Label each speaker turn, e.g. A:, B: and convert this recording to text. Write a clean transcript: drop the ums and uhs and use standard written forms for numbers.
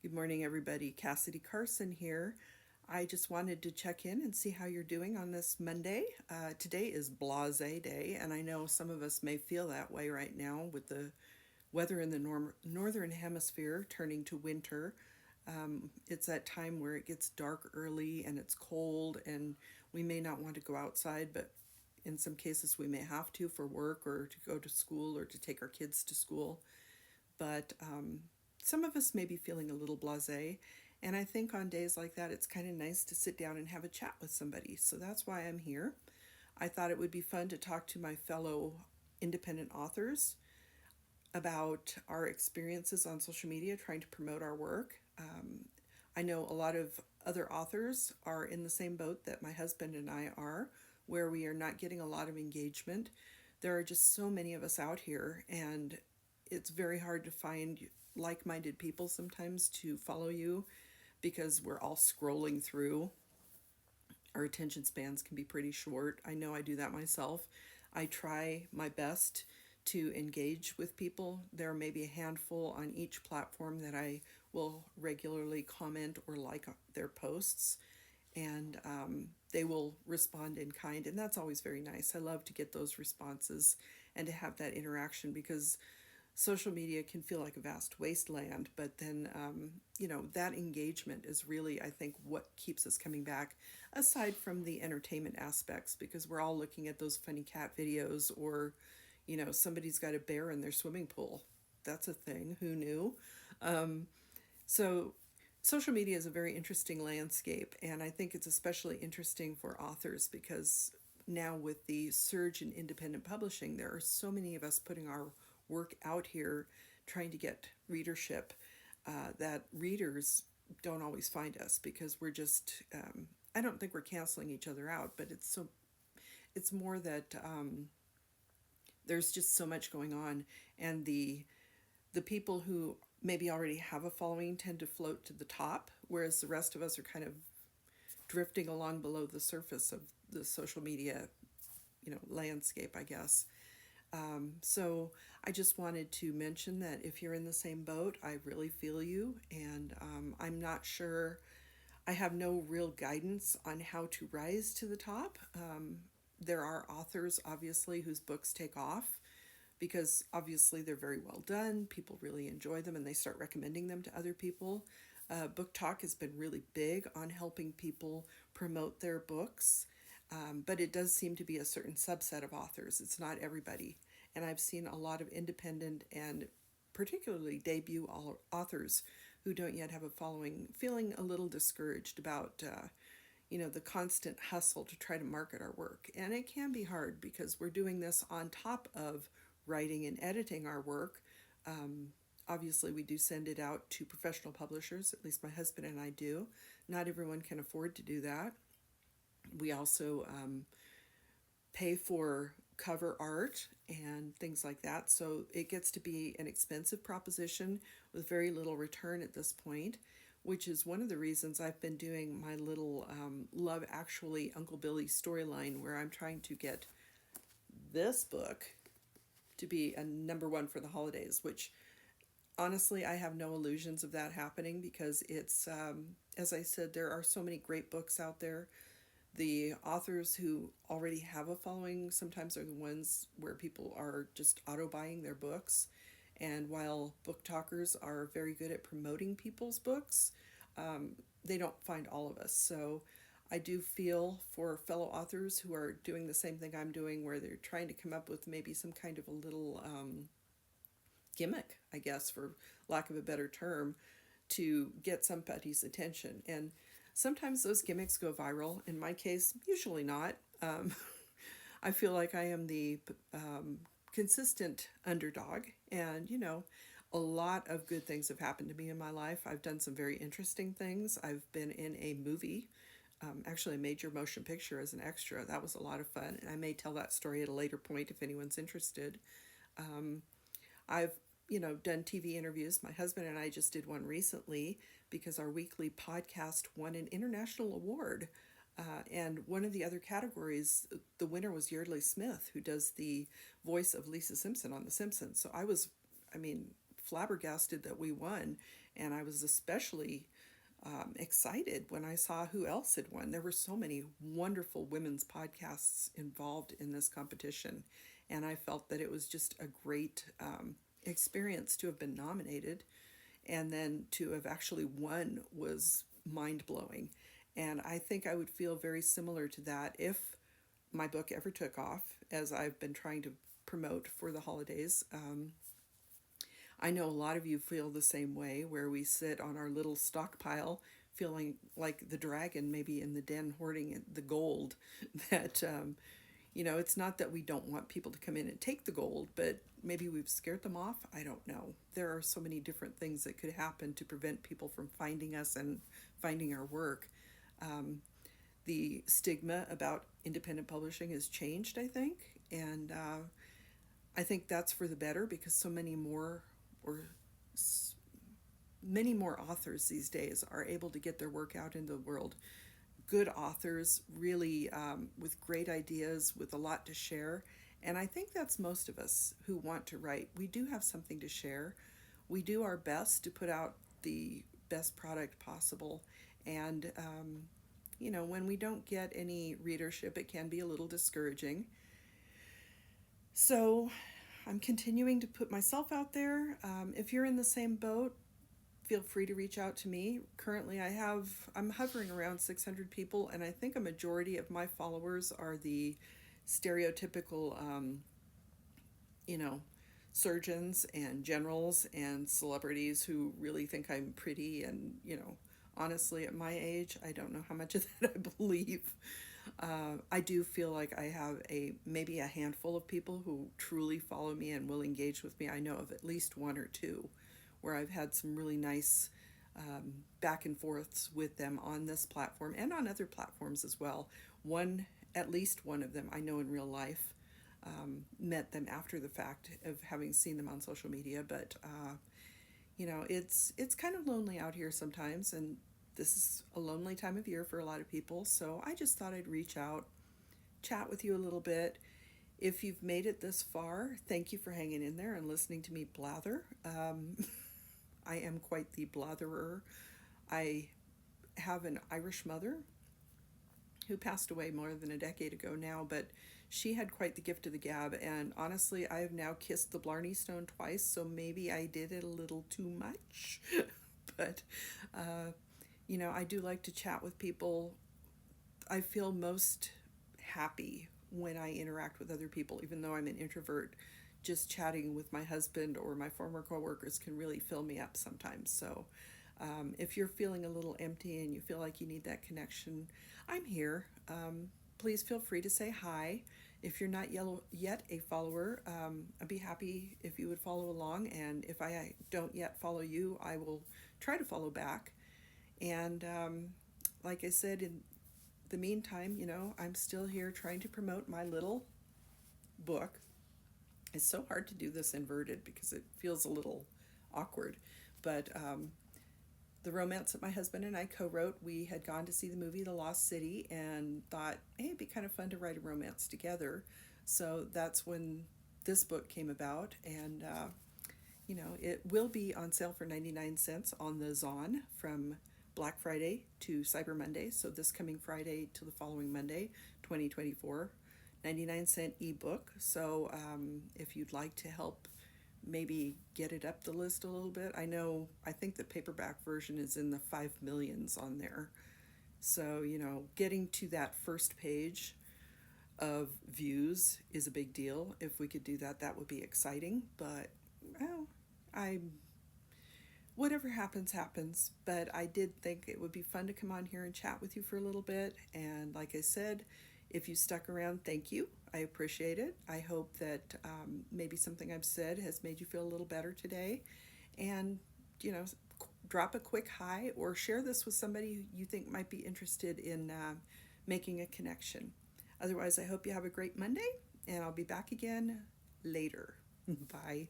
A: Good morning, everybody. Cassidy Carson here. I just wanted to check in and see how you're doing on this Monday. Today is Blase Day, and I know some of us may feel that way right now with the weather in the northern hemisphere turning to winter. It's that time where it gets dark early and it's cold, and we may not want to go outside, but in some cases we may have to for work or to go to school or to take our kids to school. But some of us may be feeling a little blasé. And I think on days like that, it's kind of nice to sit down and have a chat with somebody. So that's why I'm here. I thought it would be fun to talk to my fellow independent authors about our experiences on social media trying to promote our work. I know a lot of other authors are in the same boat that my husband and I are, where we are not getting a lot of engagement. There are just so many of us out here, and it's very hard to find like minded people sometimes to follow you because we're all scrolling through. Our attention spans can be pretty short. I know I do that myself. I try my best to engage with people. There may be a handful on each platform that I will regularly comment or like their posts, and they will respond in kind, and that's always very nice. I love to get those responses and to have that interaction because social media can feel like a vast wasteland, but then that engagement is really, I think, what keeps us coming back, aside from the entertainment aspects, because we're all looking at those funny cat videos, or somebody's got a bear in their swimming pool. That's a thing. Who knew? So social media is a very interesting landscape, and I think it's especially interesting for authors because now with the surge in independent publishing, there are so many of us putting our work out here trying to get readership, that readers don't always find us because we're just I don't think we're canceling each other out, but it's more that there's just so much going on, and the people who maybe already have a following tend to float to the top, whereas the rest of us are kind of drifting along below the surface of the social media, landscape, I guess. So I just wanted to mention that if you're in the same boat, I really feel you, and I'm not sure. I have no real guidance on how to rise to the top. There are authors, obviously, whose books take off because obviously they're very well done. People really enjoy them and they start recommending them to other people. Book Talk has been really big on helping people promote their books, but it does seem to be a certain subset of authors. It's not everybody. And I've seen a lot of independent and particularly debut authors who don't yet have a following feeling a little discouraged about the constant hustle to try to market our work. And it can be hard because we're doing this on top of writing and editing our work. Obviously, we do send it out to professional publishers, at least my husband and I do. Not everyone can afford to do that. We also pay for cover art and things like that. So it gets to be an expensive proposition with very little return at this point, which is one of the reasons I've been doing my little Love Actually Uncle Billy storyline, where I'm trying to get this book to be a number one for the holidays, which honestly, I have no illusions of that happening because it's, as I said, there are so many great books out there. The authors who already have a following sometimes are the ones where people are just auto buying their books. And while book talkers are very good at promoting people's books, they don't find all of us. So I do feel for fellow authors who are doing the same thing I'm doing, where they're trying to come up with maybe some kind of a little gimmick, I guess, for lack of a better term, to get somebody's attention. And sometimes those gimmicks go viral. In my case, usually not. I feel like I am the consistent underdog, and a lot of good things have happened to me in my life. I've done some very interesting things. I've been in a movie, actually a major motion picture as an extra. That was a lot of fun, and I may tell that story at a later point if anyone's interested. I've done TV interviews. My husband and I just did one recently because our weekly podcast won an international award. And one of the other categories, the winner was Yeardley Smith, who does the voice of Lisa Simpson on The Simpsons. So I was, I mean, flabbergasted that we won, and I was especially excited when I saw who else had won. There were so many wonderful women's podcasts involved in this competition, and I felt that it was just a great experience to have been nominated, and then to have actually won was mind-blowing. And I think I would feel very similar to that if my book ever took off, as I've been trying to promote for the holidays. I know a lot of you feel the same way, where we sit on our little stockpile feeling like the dragon, maybe in the den hoarding the gold. That, it's not that we don't want people to come in and take the gold, but maybe we've scared them off. I don't know. There are so many different things that could happen to prevent people from finding us and finding our work. The stigma about independent publishing has changed, I think, and I think that's for the better, because so many more many more authors these days are able to get their work out into the world. Good authors, really with great ideas, with a lot to share. And I think that's most of us who want to write. We do have something to share. We do our best to put out the best product possible. And, when we don't get any readership, it can be a little discouraging. So I'm continuing to put myself out there. If you're in the same boat, feel free to reach out to me. Currently, I'm hovering around 600 people, and I think a majority of my followers are the stereotypical, surgeons and generals and celebrities who really think I'm pretty. And, honestly, at my age, I don't know how much of that I believe. I do feel like I have maybe a handful of people who truly follow me and will engage with me. I know of at least one or two where I've had some really nice back and forths with them on this platform and on other platforms as well. At least one of them I know in real life. Met them after the fact of having seen them on social media, but it's kind of lonely out here sometimes, and this is a lonely time of year for a lot of people. So I just thought I'd reach out, chat with you a little bit. If you've made it this far, thank you for hanging in there and listening to me blather. I am quite the blatherer. I have an Irish mother who passed away more than a decade ago now, but she had quite the gift of the gab, and honestly, I have now kissed the Blarney Stone twice, so maybe I did it a little too much. But, I do like to chat with people. I feel most happy when I interact with other people, even though I'm an introvert. Just chatting with my husband or my former coworkers can really fill me up sometimes. So if you're feeling a little empty and you feel like you need that connection, I'm here. Please feel free to say hi. If you're not yet a follower, I'd be happy if you would follow along. And if I don't yet follow you, I will try to follow back. And like I said, in the meantime, I'm still here trying to promote my little book. It's so hard to do this inverted because it feels a little awkward. But the romance that my husband and I co-wrote, we had gone to see the movie The Lost City and thought, hey, it'd be kind of fun to write a romance together. So that's when this book came about. And, it will be on sale for 99 cents on the Zon from Black Friday to Cyber Monday. So this coming Friday to the following Monday, 2024. 99-cent ebook. So if you'd like to help maybe get it up the list a little bit, I think the paperback version is in the 5 millions on there. So, getting to that first page of views is a big deal. If we could do that, that would be exciting. But, whatever happens, happens. But I did think it would be fun to come on here and chat with you for a little bit. And like I said, if you stuck around, thank you. I appreciate it. I hope that maybe something I've said has made you feel a little better today. And, drop a quick hi or share this with somebody you think might be interested in making a connection. Otherwise, I hope you have a great Monday, and I'll be back again later. Bye.